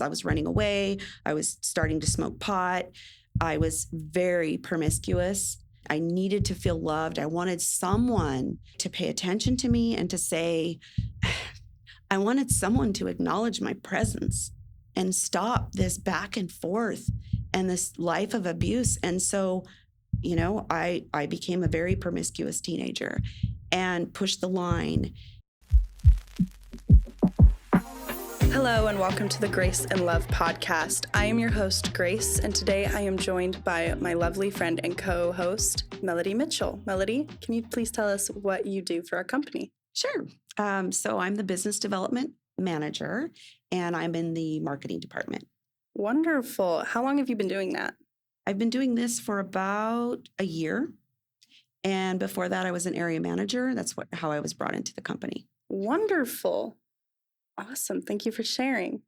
I was running away. I was starting to smoke pot. I was very promiscuous. I needed to feel loved. I wanted someone to pay attention to me and to say, I wanted someone to acknowledge my presence and stop this back and forth and this life of abuse. And so, I became a very promiscuous teenager and pushed the line. Hello and welcome to the Grace and Love podcast. I am your host, Grace, and today I am joined by my lovely friend and co-host, Melodee Mitchell. Melodee, can you please tell us what you do for our company? Sure. So I'm the business development manager, and I'm in the marketing department. Wonderful. How long have you been doing that? I've been doing this for about a year. And before that, I was an area manager. That's how I was brought into the company. Wonderful. Awesome. Thank you for sharing.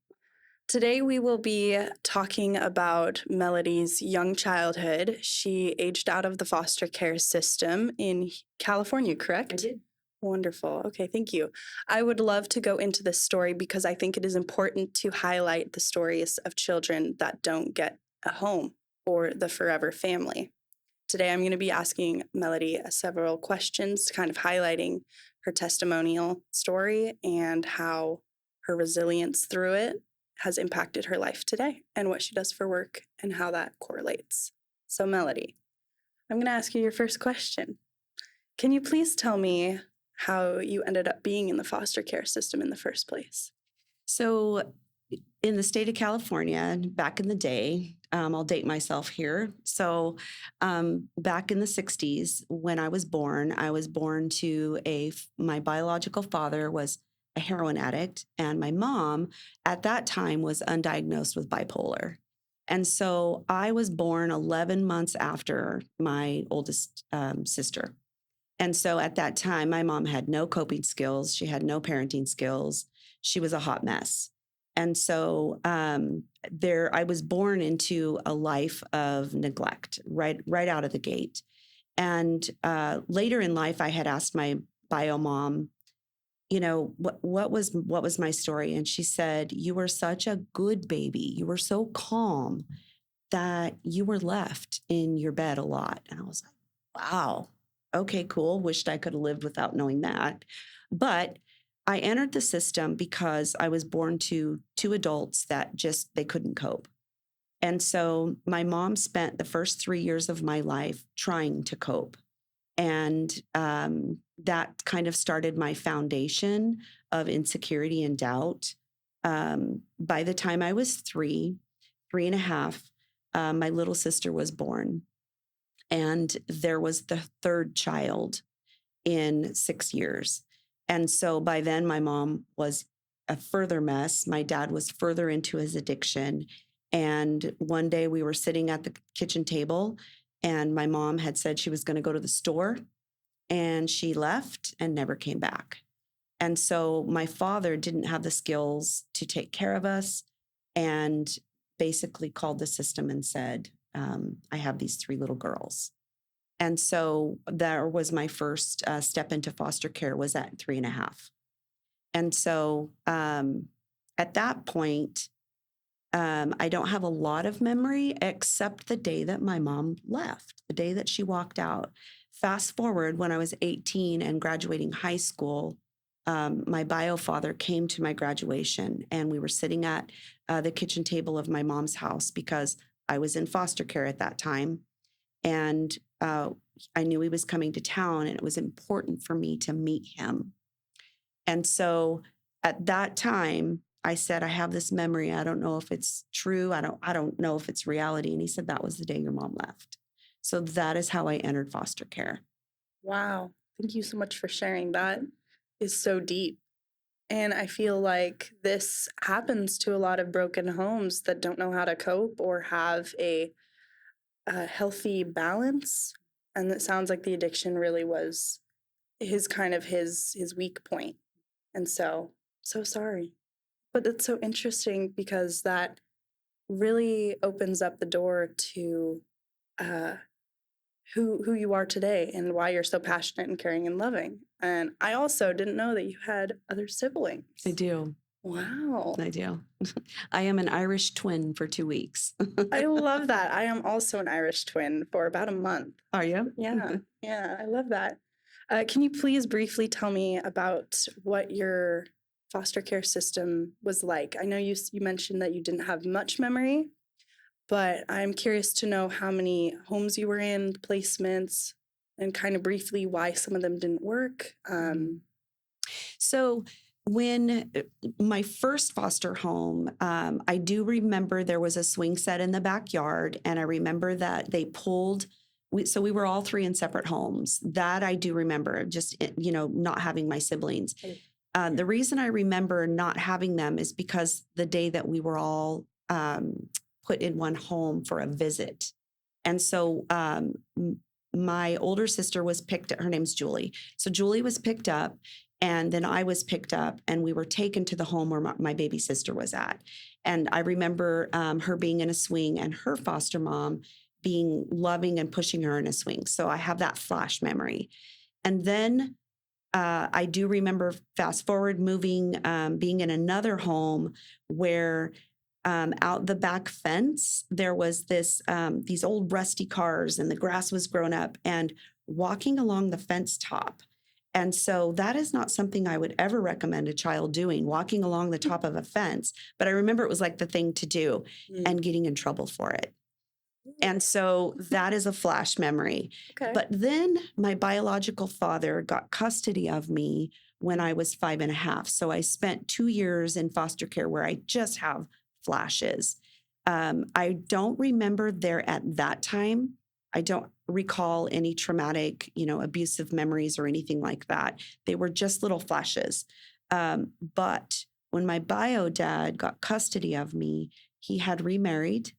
Today, we will be talking about Melodee's young childhood. She aged out of the foster care system in California, correct? I did. Wonderful. Okay, thank you. I would love to go into this story because I think it is important to highlight the stories of children that don't get a home or the forever family. Today, I'm going to be asking Melodee several questions, kind of highlighting her testimonial story and how her resilience through it has impacted her life today and what she does for work and how that correlates. So, Melodee, I'm going to ask you your first question. Can you please tell me how you ended up being in the foster care system in the first place? So in the state of California, back in the day, I'll date myself here. So back in the 60s, when I was born to my biological father was a heroin addict, and my mom at that time was undiagnosed with bipolar. And so I was born 11 months after my oldest sister. And so at that time, my mom had no coping skills. She had no parenting skills. She was a hot mess. And so I was born into a life of neglect right out of the gate. And later in life, I had asked my bio mom, what was my story? And she said, you were such a good baby. You were so calm that you were left in your bed a lot. And I was like, wow. Okay, cool. Wished I could have lived without knowing that. But I entered the system because I was born to two adults that they couldn't cope. And so my mom spent the first 3 years of my life trying to cope. And that kind of started my foundation of insecurity and doubt. By the time I was three and a half, my little sister was born. And there was the third child in 6 years. And so by then, my mom was a further mess. My dad was further into his addiction. And one day we were sitting at the kitchen table, and my mom had said she was going to go to the store, and she left and never came back. And so my father didn't have the skills to take care of us and basically called the system and said, I have these 3 little girls. And so that was my first step into foster care, was at 3.5. And so at that point, I don't have a lot of memory except the day that my mom left, the day that she walked out. Fast forward, when I was 18 and graduating high school, my bio father came to my graduation, and we were sitting at the kitchen table of my mom's house because I was in foster care at that time. And I knew he was coming to town, and it was important for me to meet him. And so at that time, I said, I have this memory. I don't know if it's true. I don't know if it's reality. And he said, that was the day your mom left. So that is how I entered foster care. Wow. Thank you so much for sharing. That is so deep. And I feel like this happens to a lot of broken homes that don't know how to cope or have a healthy balance. And it sounds like the addiction really was his weak point. And so sorry. But it's so interesting because that really opens up the door to who you are today and why you're so passionate and caring and loving. And I also didn't know that you had other siblings. I do. Wow. I do. I am an Irish twin for 2 weeks. I love that. I am also an Irish twin for about a month. Are you? Yeah, yeah, I love that. Can you please briefly tell me about what your foster care system was like? I know you mentioned that you didn't have much memory, but I'm curious to know how many homes you were in, placements, and kind of briefly why some of them didn't work. So when my first foster home, I do remember there was a swing set in the backyard, and I remember that they pulled. So we were all three in separate homes. That I do remember, just not having my siblings. The reason I remember not having them is because the day that we were all put in one home for a visit, and so my older sister was picked. Her name's Julie. So Julie was picked up. And then I was picked up and we were taken to the home where my baby sister was at. And I remember her being in a swing and her foster mom being loving and pushing her in a swing. So I have that flash memory. And then I do remember fast forward moving, being in another home where out the back fence, there was these old rusty cars and the grass was grown up and walking along the fence top. And so that is not something I would ever recommend a child doing, walking along the top of a fence. But I remember it was like the thing to do and getting in trouble for it. And so that is a flash memory. Okay. But then my biological father got custody of me when I was 5.5. So I spent 2 years in foster care where I just have flashes. I don't remember there at that time. I don't recall any traumatic, abusive memories or anything like that. They were just little flashes. But when my bio dad got custody of me, he had remarried.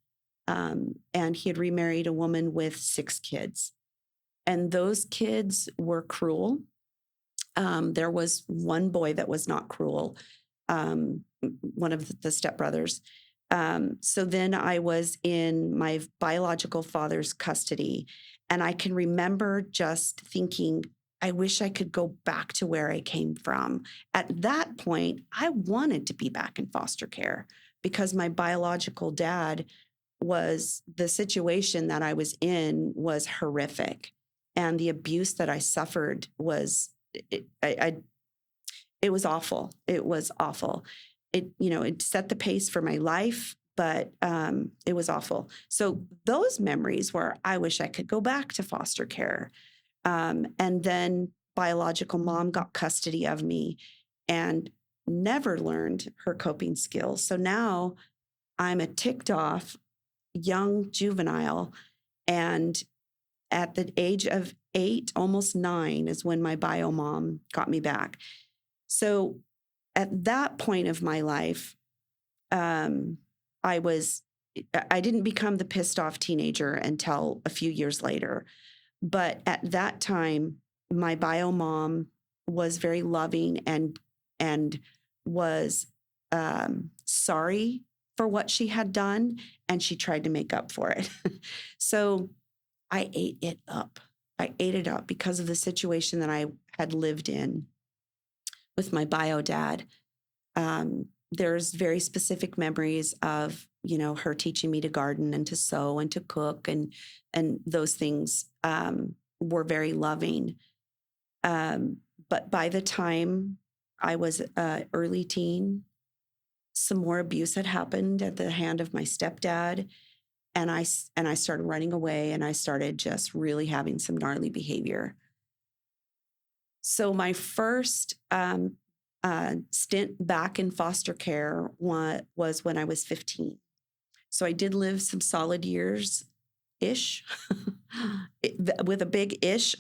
And he had remarried a woman with 6 kids. And those kids were cruel. There was one boy that was not cruel, one of the stepbrothers. So then I was in my biological father's custody. And I can remember just thinking, I wish I could go back to where I came from. At that point, I wanted to be back in foster care because my biological dad the situation that I was in was horrific. And the abuse that I suffered it was awful. It was awful. It set the pace for my life, but it was awful. So those memories where I wish I could go back to foster care. And then biological mom got custody of me and never learned her coping skills. So now I'm a ticked off young juvenile. And at the age of 8, almost 9, is when my bio mom got me back. So at that point of my life, I didn't become the pissed off teenager until a few years later. But at that time, my bio mom was very loving and was sorry for what she had done, and she tried to make up for it. So I ate it up. I ate it up because of the situation that I had lived in with my bio dad. There's very specific memories of, her teaching me to garden and to sew and to cook, and those things were very loving. But by the time I was early teen, some more abuse had happened at the hand of my stepdad. And I started running away, and I started just really having some gnarly behavior. So my first stint back in foster care was when I was 15. So I did live some solid years-ish, with a big ish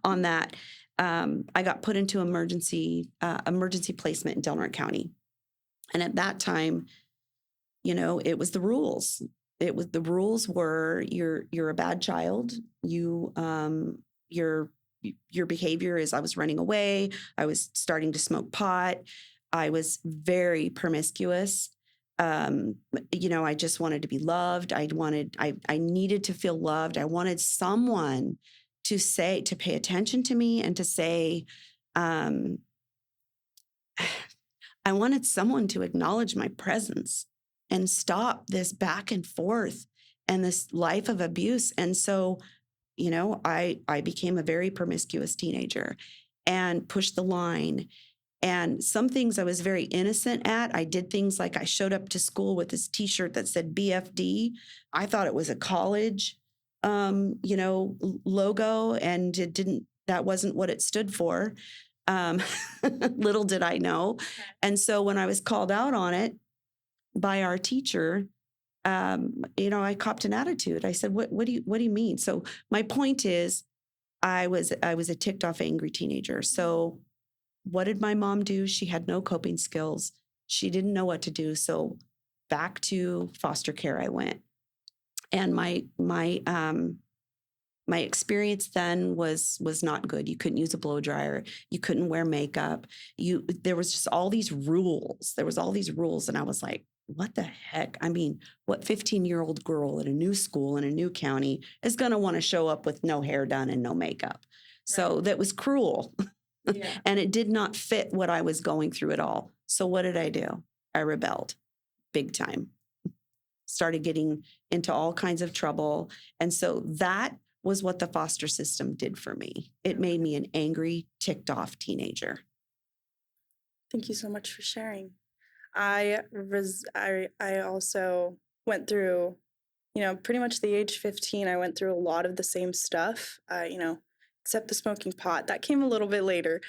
on that. I got put into emergency placement in Delaware County. And at that time, it was the rules. The rules were you're a bad child. Your behavior is I was running away. I was starting to smoke pot. I was very promiscuous. I just wanted to be loved. I needed to feel loved. I wanted someone to pay attention to me and to say, I wanted someone to acknowledge my presence and stop this back and forth and this life of abuse. And so, I became a very promiscuous teenager and pushed the line. And some things I was very innocent at. I did things like I showed up to school with this T-shirt that said BFD. I thought it was a college, logo, and it didn't. That wasn't what it stood for. Um, little did I know. And so when I was called out on it by our teacher, I copped an attitude. I said, "What do you mean?" So my point is, I was a ticked off, angry teenager. So what did my mom do? She had no coping skills. She didn't know what to do. So back to foster care I went. And my experience then was not good. You couldn't use a blow dryer. You couldn't wear makeup. There was just all these rules. There was all these rules. And I was like, what the heck? I mean, what 15-year-old girl in a new school in a new county is going to want to show up with no hair done and no makeup? So that was cruel. Yeah. And it did not fit what I was going through at all. So what did I do? I rebelled big time. Started getting into all kinds of trouble. And so that was what the foster system did for me. It made me an angry, ticked off teenager. Thank you so much for sharing. I also went through, pretty much the age 15. I went through a lot of the same stuff. Except the smoking pot. That came a little bit later,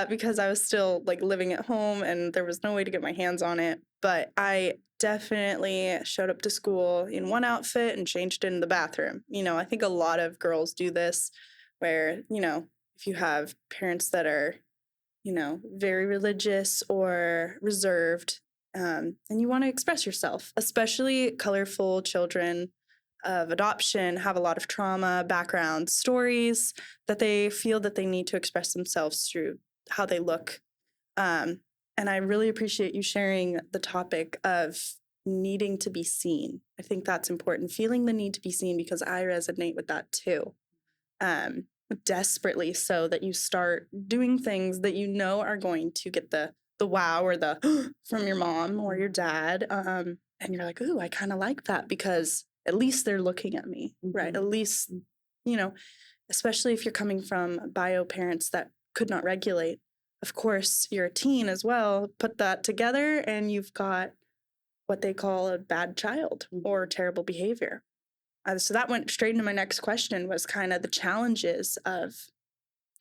because I was still like living at home and there was no way to get my hands on it. But I definitely showed up to school in one outfit and changed in the bathroom. I think a lot of girls do this where, if you have parents that are, very religious or reserved, and you want to express yourself, especially colorful children of adoption have a lot of trauma, background, stories that they feel that they need to express themselves through how they look. And I really appreciate you sharing the topic of needing to be seen. I think that's important, feeling the need to be seen, because I resonate with that too. Desperately so, that you start doing things that are going to get the wow or the from your mom or your dad. And you're like, ooh, I kind of like that because at least they're looking at me, right? At least, you know, especially if you're coming from bio parents that could not regulate. Of course, you're a teen as well. Put that together and you've got what they call a bad child or terrible behavior. So that went straight into my next question, was kind of the challenges of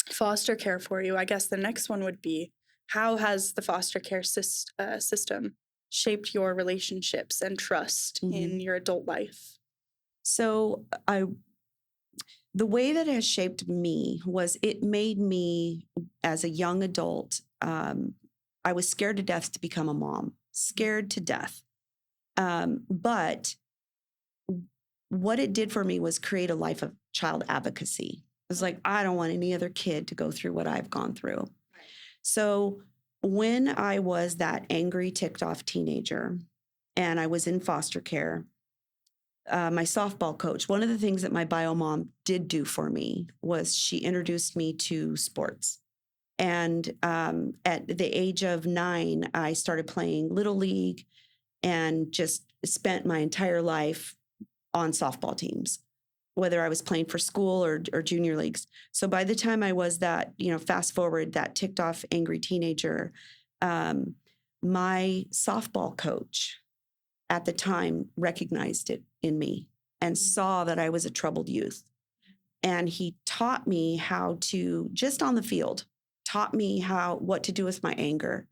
foster care for you. I guess the next one would be, how has the foster care system shaped your relationships and trust in your adult life? So the way that it has shaped me was it made me, as a young adult, I was scared to death to become a mom, scared to death. But what it did for me was create a life of child advocacy. It was like, I don't want any other kid to go through what I've gone through. Right. So when I was that angry, ticked off teenager and I was in foster care, my softball coach, one of the things that my bio mom did do for me was she introduced me to sports. And at the age of 9, I started playing Little League and just spent my entire life on softball teams, whether I was playing for school or junior leagues. So by the time I was that, fast forward, that ticked off, angry teenager, my softball coach at the time recognized it in me and saw that I was a troubled youth. And he taught me how to, just on the field, taught me what to do with my anger.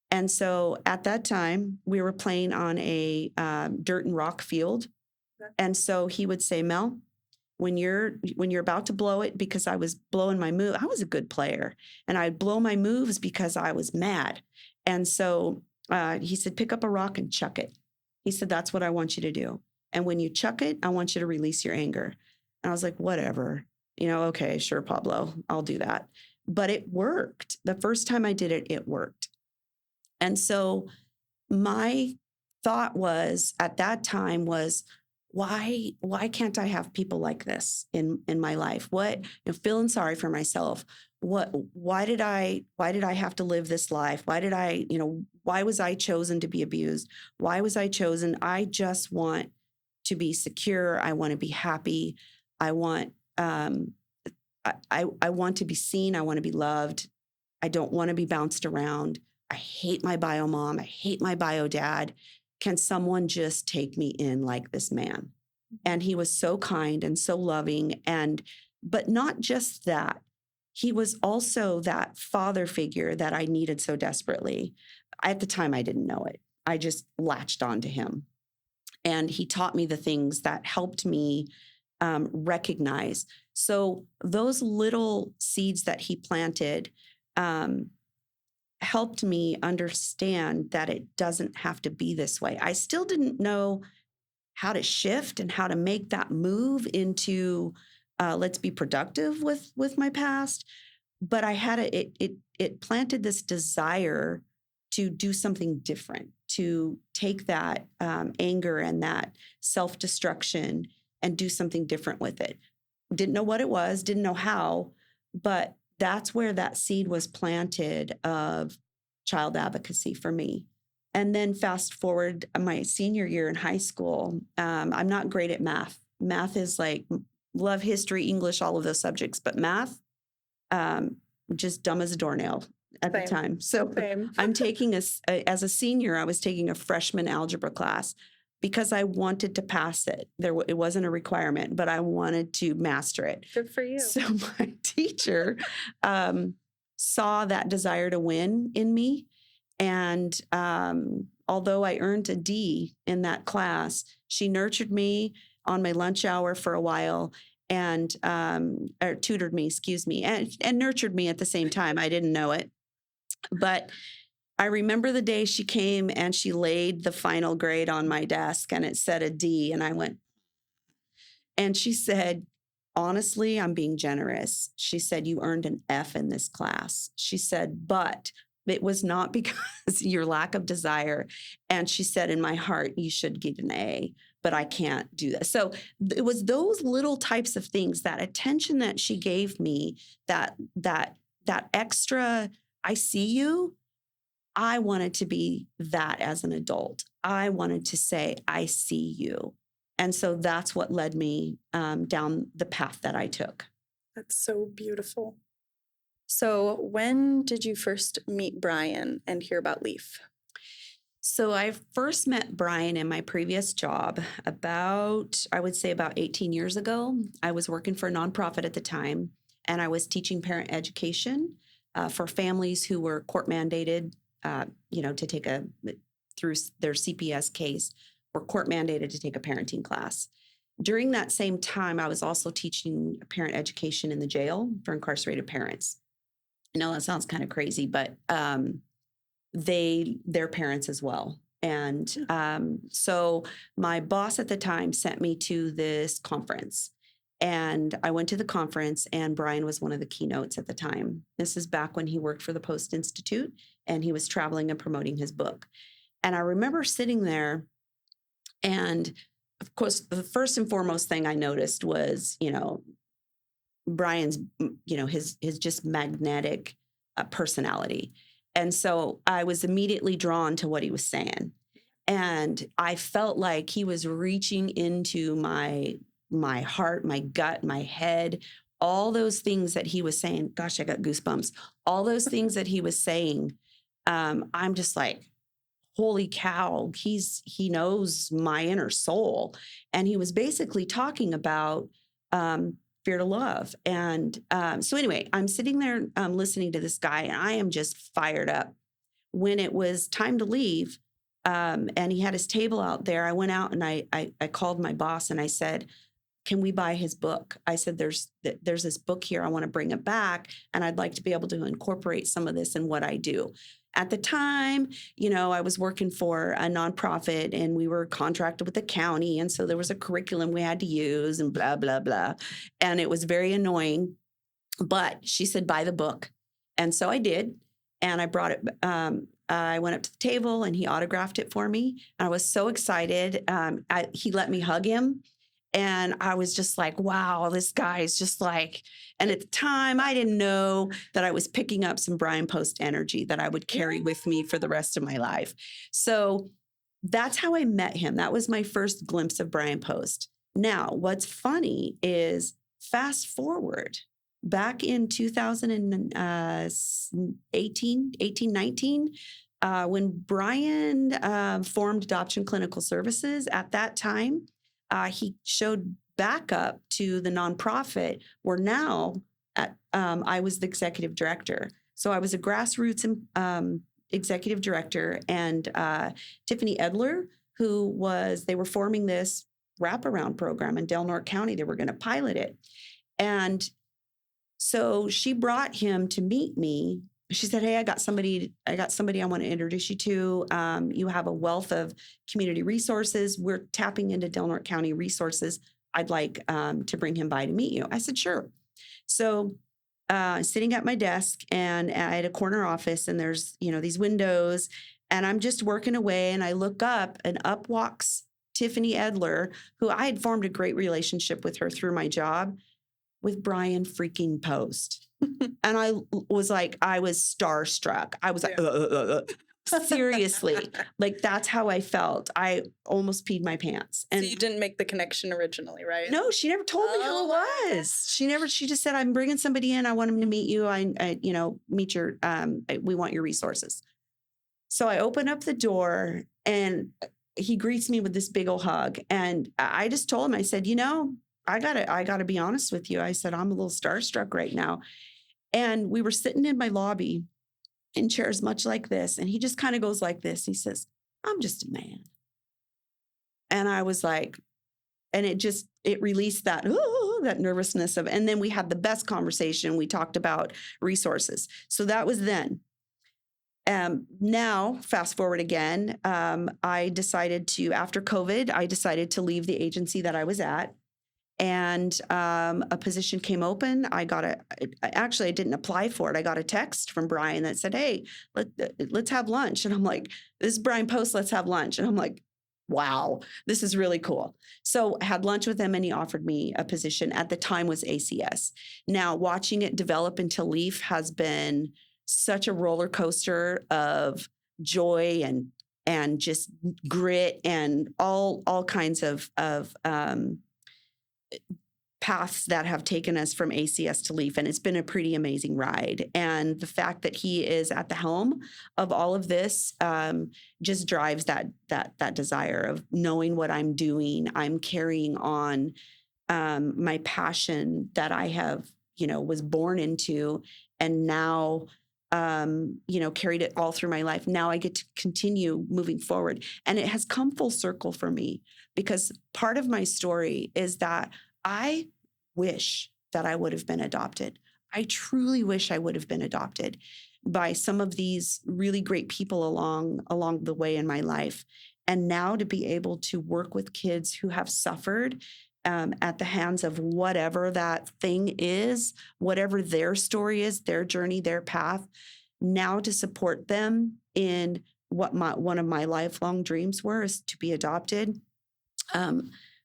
And so at that time, we were playing on a dirt and rock field. And so he would say, Mel, when you're about to blow it, because I was blowing my move, I was a good player, and I'd blow my moves because I was mad. And so he said, pick up a rock and chuck it. He said, that's what I want you to do. And when you chuck it, I want you to release your anger. And I was like, whatever, okay, sure, Pablo, I'll do that. But it worked. The first time I did it, it worked. And so my thought was at that time was, why can't I have people like this in my life? Feeling sorry for myself. why did I have to live this life? Why did I, why was I chosen to be abused? Why was I chosen? I just want to be secure. I want to be happy. I want, I want to be seen. I want to be loved. I don't want to be bounced around. I hate my bio mom. I hate my bio dad. Can someone just take me in like this man? And he was so kind and so loving. But not just that, he was also that father figure that I needed so desperately. At the time, I didn't know it. I just latched onto him. And he taught me the things that helped me recognize. So those little seeds that he planted um, helped me understand that it doesn't have to be this way. I still didn't know how to shift and how to make that move into let's be productive with my past, but I had it planted this desire to do something different, to take that anger and that self-destruction and do something different with it. Didn't know what it was, didn't know how, but that's where that seed was planted of child advocacy for me. And then fast forward my senior year in high school, I'm not great at math. Math is like love history, English, all of those subjects, but math, um, just dumb as a doornail at the Same. time. So Same. I'm taking as a senior, I was taking a freshman algebra class because I wanted to pass it. It wasn't a requirement, but I wanted to master it. Good for you. So my teacher saw that desire to win in me. And although I earned a D in that class, she nurtured me on my lunch hour for a while and or tutored me, excuse me, and nurtured me at the same time. I didn't know it. But I remember the day she came and she laid the final grade on my desk and it said a D. And I went, and she said, honestly, I'm being generous. She said, you earned an F in this class. She said, but it was not because your lack of desire. And she said, in my heart, you should get an A, but I can't do that. So it was those little types of things, that attention that she gave me, that extra, I see you. I wanted to be that as an adult. I wanted to say, I see you. And so that's what led me down the path that I took. That's so beautiful. So when did you first meet Brian and hear about Leaf? So I first met Brian in my previous job I would say about 18 years ago. I was working for a nonprofit at the time, and I was teaching parent education for families who were court mandated, to take through their CPS case, were court mandated to take a parenting class. During that same time, I was also teaching parent education in the jail for incarcerated parents. I know that sounds kind of crazy, but they're parents as well. And so my boss at the time sent me to this conference. And I went to the conference, and Brian was one of the keynotes at the time. This is back when he worked for the Post Institute, and he was traveling and promoting his book. And I remember sitting there, and of course, the first and foremost thing I noticed was, Brian's, his just magnetic personality. And so I was immediately drawn to what he was saying. And I felt like he was reaching into my heart, my gut, my head, all those things that he was saying. Gosh, I got goosebumps. All those things that he was saying. I'm just like, holy cow, he knows my inner soul. And he was basically talking about fear to love. And so anyway, I'm sitting there listening to this guy, and I am just fired up. When it was time to leave, and he had his table out there, I went out and I called my boss and I said, can we buy his book? I said, there's this book here. I want to bring it back, and I'd like to be able to incorporate some of this in what I do. At the time, I was working for a nonprofit, and we were contracted with the county. And so there was a curriculum we had to use and blah, blah, blah. And it was very annoying. But she said, buy the book. And so I did. And I brought it. I went up to the table, and he autographed it for me. And I was so excited. He let me hug him. And I was just like, wow, this guy is just like, and at the time I didn't know that I was picking up some Brian Post energy that I would carry with me for the rest of my life. So that's how I met him. That was my first glimpse of Brian Post. Now, what's funny is fast forward back in 2018, 19, when Brian formed Adoption Clinical Services, at that time, he showed back up to the nonprofit where now I was the executive director. So I was a grassroots executive director, and Tiffany Edler, they were forming this wraparound program in Del Norte County. They were going to pilot it. And so she brought him to meet me. She said, hey, I got somebody I want to introduce you to. You have a wealth of community resources. We're tapping into Del Norte County resources. I'd like to bring him by to meet you. I said, sure. So sitting at my desk, and I had a corner office, and there's, these windows, and I'm just working away, and I look up, and up walks Tiffany Edler, who I had formed a great relationship with her through my job, with Brian freaking Post. And I was starstruck. I was like, seriously, like that's how I felt. I almost peed my pants. And so you didn't make the connection originally, right? no, she never told me who it was. She just said, I'm bringing somebody in. I want him to meet you. Meet your, we want your resources. So I open up the door, and he greets me with this big old hug. And I just told him, I said, I gotta be honest with you. I said, I'm a little starstruck right now. And we were sitting in my lobby in chairs much like this. And he just kind of goes like this. He says, I'm just a man. And I was like, and it released that nervousness and then we had the best conversation. We talked about resources. So that was then. Now, fast forward again, I decided after COVID, I decided to leave the agency that I was at. And a position came open. I didn't apply for it. I got a text from Brian that said, hey, let's have lunch. And I'm like, this is Brian Post, let's have lunch. And I'm like, wow, this is really cool. So I had lunch with him, and he offered me a position. At the time was ACS. Now, watching it develop into Leaf has been such a roller coaster of joy and just grit and all kinds of paths that have taken us from ACS to Leaf. And it's been a pretty amazing ride. And the fact that he is at the helm of all of this just drives that desire of knowing what I'm doing. I'm carrying on my passion that I have, was born into, and now, carried it all through my life. Now I get to continue moving forward. And it has come full circle for me, because part of my story is that I wish that I would have been adopted. I truly wish I would have been adopted by some of these really great people along the way in my life. And now to be able to work with kids who have suffered at the hands of whatever that thing is, whatever their story is, their journey, their path, now to support them in what one of my lifelong dreams were, is to be adopted.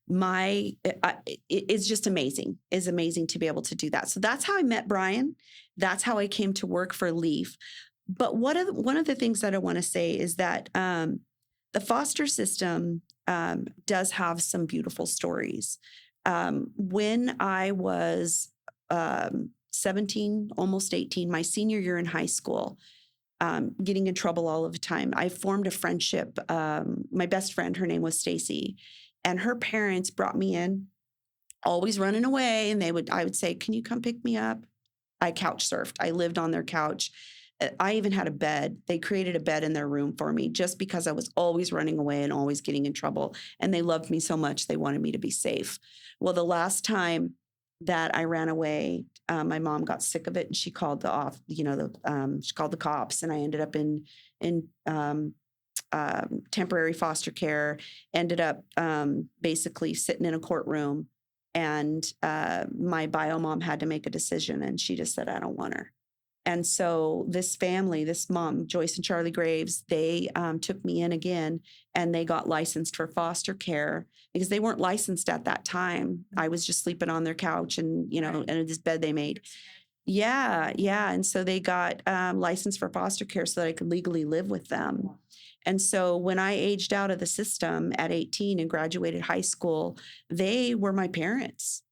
It's just amazing. It's amazing to be able to do that. So that's how I met Brian. That's how I came to work for Leaf. But one of the things that I want to say is that the foster system does have some beautiful stories. When I was 17, almost 18, my senior year in high school, getting in trouble all of the time, I formed a friendship. My best friend, her name was Stacy, and her parents brought me in, always running away. And I would say, can you come pick me up? I couch surfed. I lived on their couch. I even had a bed. They created a bed in their room for me just because I was always running away and always getting in trouble. And they loved me so much, they wanted me to be safe. Well, the last time that I ran away, my mom got sick of it, and she called she called the cops, and I ended up in temporary foster care. Ended up basically sitting in a courtroom, and my bio mom had to make a decision, and she just said, I don't want her. And so this family, this mom, Joyce and Charlie Graves, they took me in again, and they got licensed for foster care because they weren't licensed at that time. I was just sleeping on their couch and, in this bed they made. Yeah, yeah. And so they got licensed for foster care so that I could legally live with them. And so when I aged out of the system at 18 and graduated high school, they were my parents.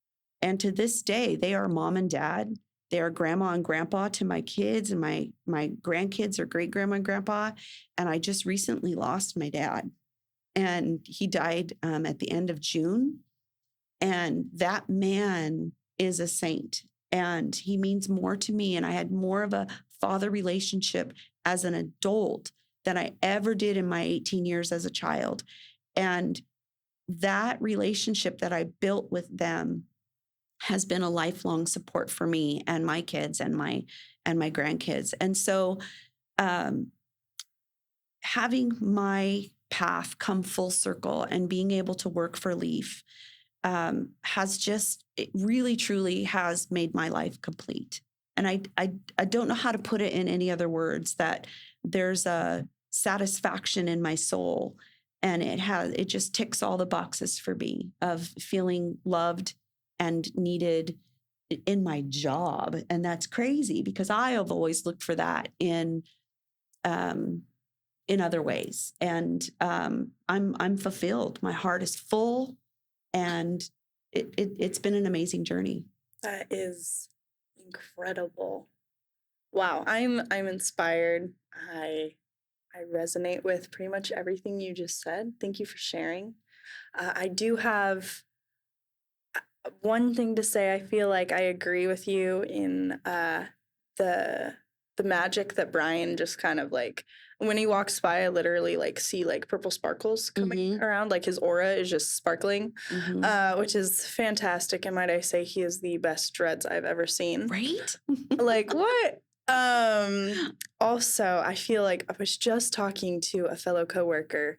And to this day, they are mom and dad. They are grandma and grandpa to my kids, and my grandkids are great grandma and grandpa. And I just recently lost my dad, and he died at the end of June. And that man is a saint, and he means more to me. And I had more of a father relationship as an adult than I ever did in my 18 years as a child. And that relationship that I built with them has been a lifelong support for me and my kids and my grandkids. And so having my path come full circle and being able to work for Leaf has just, it really truly has made my life complete. And I don't know how to put it in any other words, that there's a satisfaction in my soul, and it just ticks all the boxes for me of feeling loved and needed in my job. And that's crazy because I have always looked for that in other ways. And I'm fulfilled. My heart is full, and it's been an amazing journey. That is incredible. Wow, I'm inspired. I resonate with pretty much everything you just said. Thank you for sharing. I do have one thing to say. I feel like I agree with you in the magic that Brian just kind of like, when he walks by, I literally like see like purple sparkles coming around, like his aura is just sparkling, which is fantastic. And might I say, he is the best dreads I've ever seen. Right? Like what? Also, I feel like I was just talking to a fellow coworker,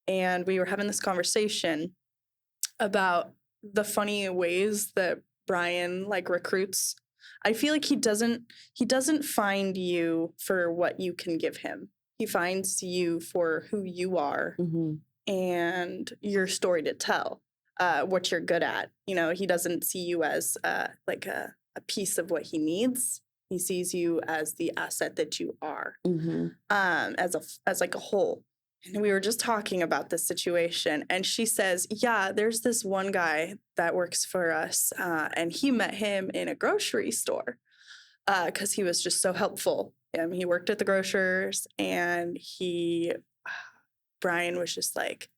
and we were having this conversation about the funny ways that Brian like recruits. I feel like he doesn't find you for what you can give him. He finds you for who you are and your story to tell, what you're good at. He doesn't see you as like a piece of what he needs. He sees you as the asset that you are, as like a whole. And we were just talking about this situation, and she says, yeah, there's this one guy that works for us, and he met him in a grocery store because he was just so helpful. He worked at the grocers, and Brian was just like,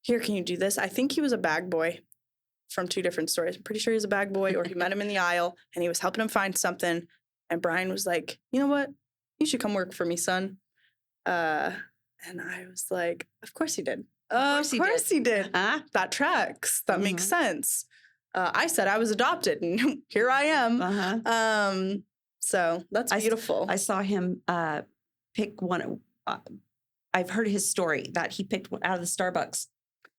here, can you do this? I think he was a bag boy from two different stories. I'm pretty sure he was a bag boy, or he met him in the aisle, and he was helping him find something. And Brian was like, you know what? You should come work for me, son. And I was like, of course he did. Of course he did. Huh? That tracks. That makes sense. I said I was adopted, and here I am. So that's beautiful. I saw him pick one. I've heard his story that he picked out of the Starbucks.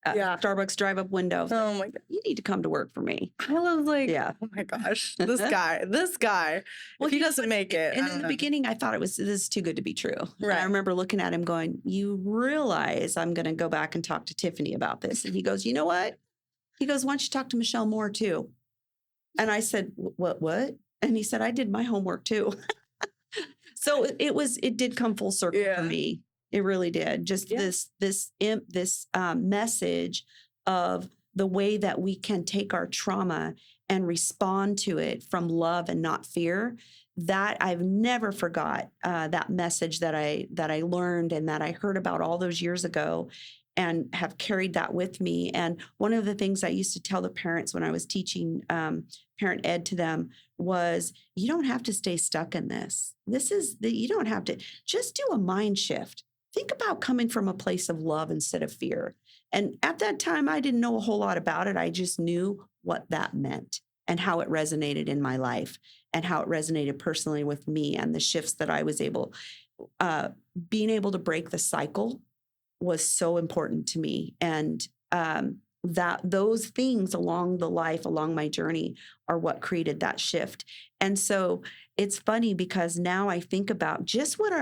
Starbucks drive-up window. Oh my God. You need to come to work for me. I was like, oh my gosh, this guy. Well, if he doesn't make it. And in the beginning, I thought this is too good to be true. Right. I remember looking at him going, you realize I'm going to go back and talk to Tiffany about this. And he goes, you know what? He goes, why don't you talk to Michelle Moore too? And I said, what? And he said, I did my homework too. So it did come full circle for me. It really did. Just this message of the way that we can take our trauma and respond to it from love and not fear. That I've never forgot that message that I learned and that I heard about all those years ago, and have carried that with me. And one of the things I used to tell the parents when I was teaching parent ed to them was, you don't have to stay stuck in this. You don't have to, just do a mind shift. Think about coming from a place of love instead of fear. And at that time, I didn't know a whole lot about it. I just knew what that meant and how it resonated in my life and how it resonated personally with me, and the shifts that I was being able to break the cycle was so important to me. And that those things along my journey are what created that shift. And so it's funny because now I think about just what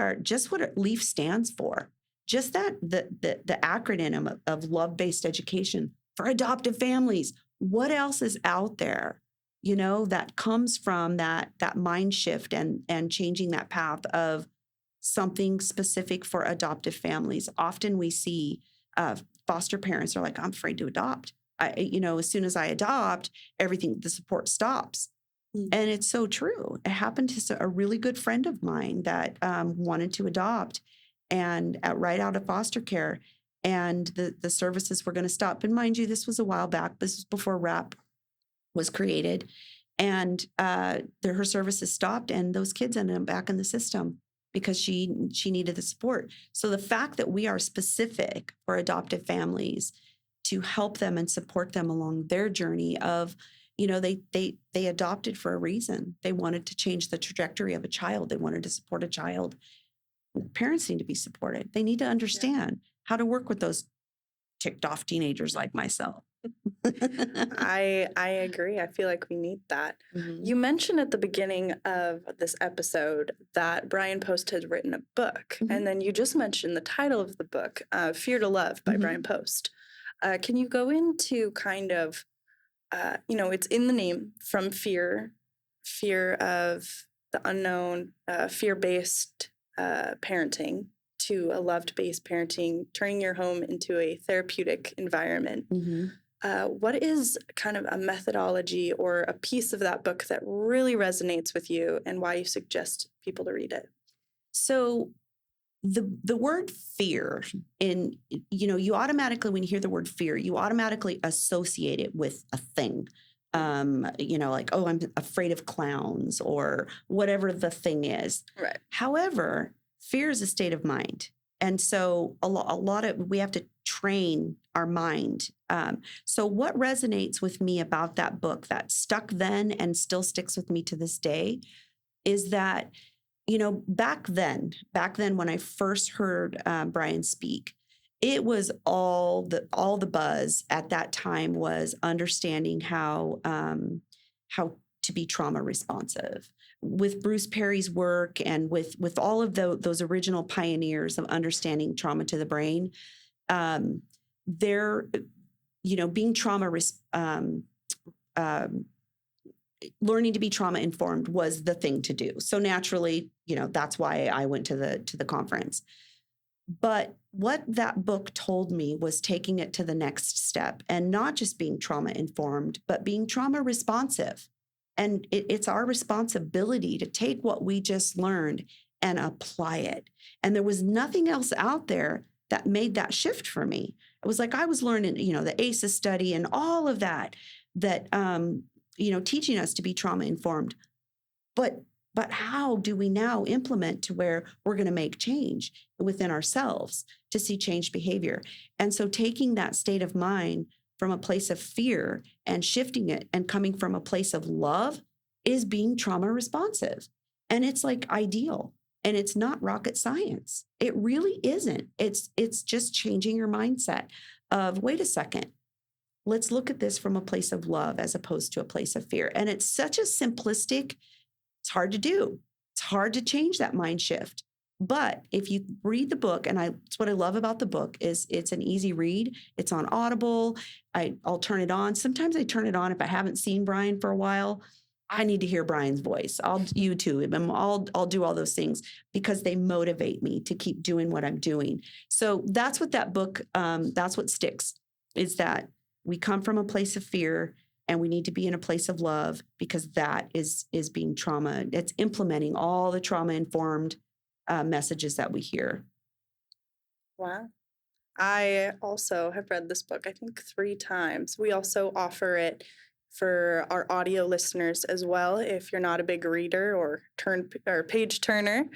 LEAF stands for. Just that the acronym of love-based education for adoptive families. What else is out there, that comes from that mind shift and changing that path of something specific for adoptive families. Often we see uh, foster parents are like, I'm afraid to adopt. As soon as I adopt, the support stops. Mm. And it's so true. It happened to a really good friend of mine that wanted to adopt and right out of foster care. And the services were going to stop. And mind you, this was a while back. This was before RAP was created. And her services stopped, and those kids ended up back in the system because she needed the support. So the fact that we are specific for adoptive families to help them and support them along their journey of, they adopted for a reason. They wanted to change the trajectory of a child. They wanted to support a child. Parents need to be supported. They need to understand how to work with those ticked off teenagers like myself. I agree. I feel like we need that. Mhm. You mentioned at the beginning of this episode that Brian Post had written a book, Mhm. and then you just mentioned the title of the book, Fear to Love by Mhm. Brian Post. Can you go into kind of, it's in the name, from fear of the unknown, fear-based parenting to a loved-based parenting, turning your home into a therapeutic environment. Mhm. What is kind of a methodology or a piece of that book that really resonates with you, and why you suggest people to read it? So the word fear you automatically, when you hear the word fear, you automatically associate it with a thing. Like, oh, I'm afraid of clowns or whatever the thing is. Right. However, fear is a state of mind. And so a lot of we have to train our mind. So what resonates with me about that book that stuck then and still sticks with me to this day is that, back then when I first heard Brian speak, it was all the buzz at that time was understanding how to be trauma responsive. With Bruce Perry's work and with all of those original pioneers of understanding trauma to the brain, they're being um, learning to be trauma informed was the thing to do. So naturally, that's why I went to the conference. But what that book told me was taking it to the next step and not just being trauma informed, but being trauma responsive. And it's our responsibility to take what we just learned and apply it. And there was nothing else out there that made that shift for me. It was like I was learning, the ACEs study and all of that, teaching us to be trauma informed. But how do we now implement to where we're going to make change within ourselves to see changed behavior? And so taking that state of mind from a place of fear and shifting it and coming from a place of love is being trauma responsive. And it's like ideal. And it's not rocket science. It really isn't. It's just changing your mindset of, wait a second, let's look at this from a place of love as opposed to a place of fear. And it's such a simplistic, it's hard to do. It's hard to change that mind shift. But if you read the book, and it's what I love about the book is it's an easy read. It's on Audible. I'll turn it on. Sometimes I turn it on if I haven't seen Brian for a while. I need to hear Brian's voice. I'll YouTube him. I'll do all those things because they motivate me to keep doing what I'm doing. So that's what that book, that's what sticks, is that we come from a place of fear and we need to be in a place of love because that is being trauma. It's implementing all the trauma-informed messages that we hear. Wow. I also have read this book, I think 3 times. We also offer it for our audio listeners as well, if you're not a big reader or page turner.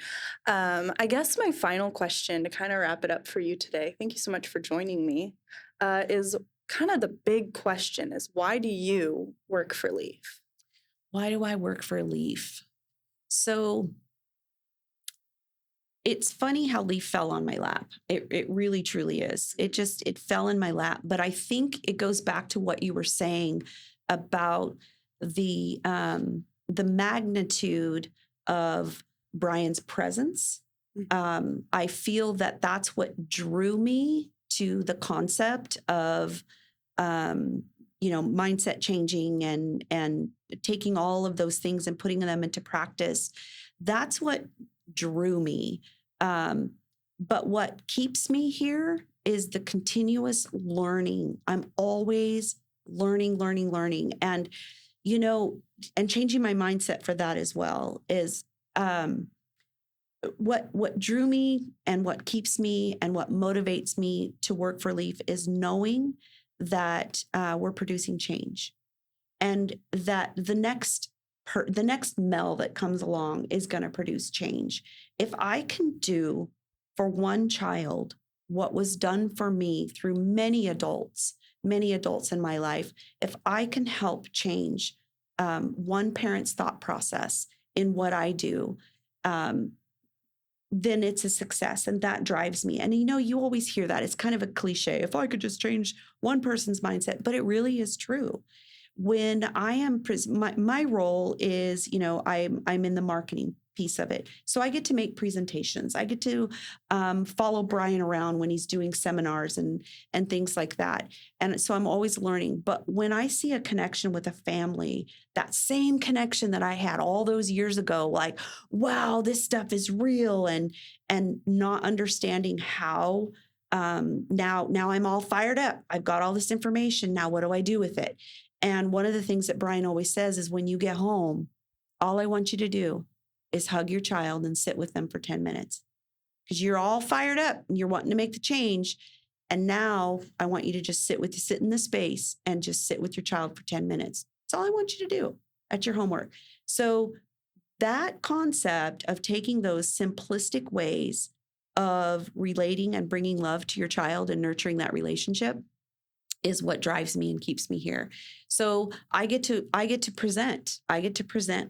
I guess my final question to kind of wrap it up for you today, thank you so much for joining me, is kind of the big question is, why do you work for LEAF? Why do I work for LEAF? So It's funny how Leaf fell on my lap. It really truly is. It fell in my lap. But I think it goes back to what you were saying about the magnitude of Brian's presence. I feel that that's what drew me to the concept of mindset changing and taking all of those things and putting them into practice. That's what drew me. But what keeps me here is the continuous learning. I'm always learning, learning, learning. And, and changing my mindset for that as well is what drew me and what keeps me and what motivates me to work for Leaf is knowing that we're producing change, and that the next Mel that comes along is going to produce change. If I can do for one child what was done for me through many adults in my life, if I can help change one parent's thought process in what I do, then it's a success. And that drives me. And you always hear that. It's kind of a cliche. If I could just change one person's mindset, but it really is true. When I am, my role is, I'm in the marketing piece of it. So I get to make presentations. I get to follow Brian around when he's doing seminars and things like that. And so I'm always learning. But when I see a connection with a family, that same connection that I had all those years ago, like, wow, this stuff is real, and not understanding how now I'm all fired up. I've got all this information. Now what do I do with it? And one of the things that Brian always says is, when you get home, all I want you to do is hug your child and sit with them for 10 minutes, because you're all fired up and you're wanting to make the change. And now I want you to just sit in the space and just sit with your child for 10 minutes. That's all I want you to do at your homework. So that concept of taking those simplistic ways of relating and bringing love to your child and nurturing that relationship is what drives me and keeps me here. So I get to present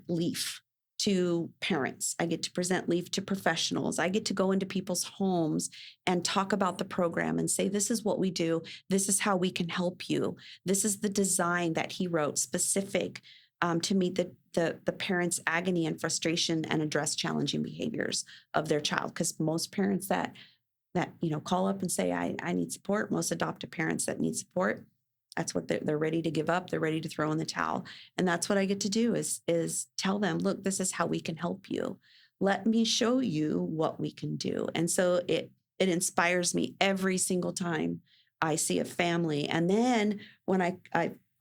Leaf to parents. I get to present Leaf to professionals. I get to go into people's homes and talk about the program and say, this is what we do. This is how we can help you. This is the design that he wrote specific to meet the parents' agony and frustration and address challenging behaviors of their child. Because most parents that call up and say, I need support, most adoptive parents that need support, that's what they're ready to give up. They're ready to throw in the towel. And that's what I get to do is tell them, look, this is how we can help you. Let me show you what we can do. And so it inspires me every single time I see a family. And then when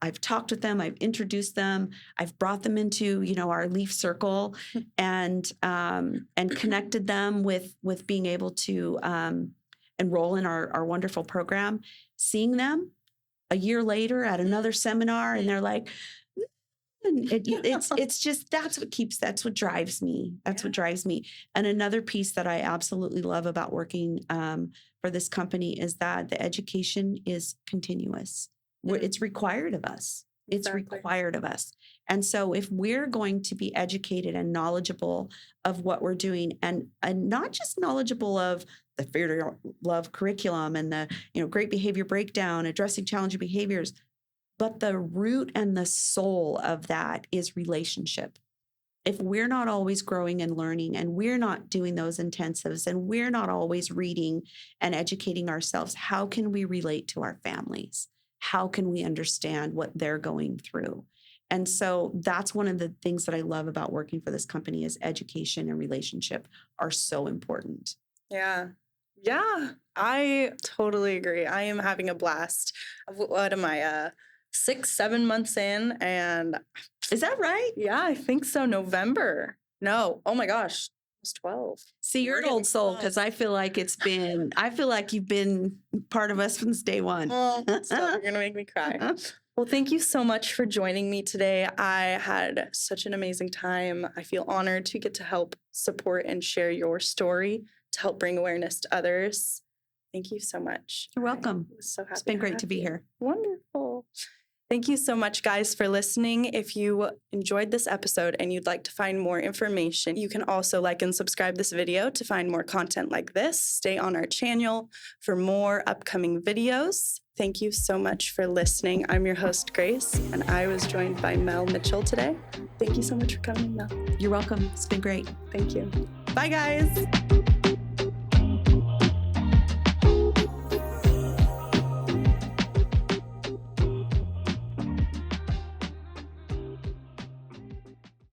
I've talked with them, I've introduced them, I've brought them into, our Leaf circle and connected them with being able to enroll in our wonderful program, seeing them a year later at another seminar, and they're like, and it's just, that's what drives me. That's what drives me. And another piece that I absolutely love about working for this company is that the education is continuous. It's required of us. It's required of us. And so if we're going to be educated and knowledgeable of what we're doing, and not just knowledgeable of the Fear to Love curriculum and the great behavior breakdown, addressing challenging behaviors, but the root and the soul of that is relationship. If we're not always growing and learning, and we're not doing those intensives, and we're not always reading and educating ourselves, how can we relate to our families? How can we understand what they're going through? And so that's one of the things that I love about working for this company is education and relationship are so important. Yeah. Yeah, I totally agree. I am having a blast. What am I, 6-7 months in? And is that right? Yeah, I think so. November. No. Oh my gosh. It's 12. See, you're an old soul, because I feel like you've been part of us since day one. Oh, stop, you're going to make me cry. Well, thank you so much for joining me today. I had such an amazing time. I feel honored to get to help support and share your story to help bring awareness to others. Thank you so much. You're welcome. I was so happy. It's been great to be here. Wonderful. Thank you so much, guys, for listening. If you enjoyed this episode and you'd like to find more information, you can also like and subscribe this video to find more content like this. Stay on our channel for more upcoming videos. Thank you so much for listening. I'm your host, Grace, and I was joined by Mel Mitchell today. Thank you so much for coming, Mel. You're welcome. It's been great. Thank you. Bye, guys.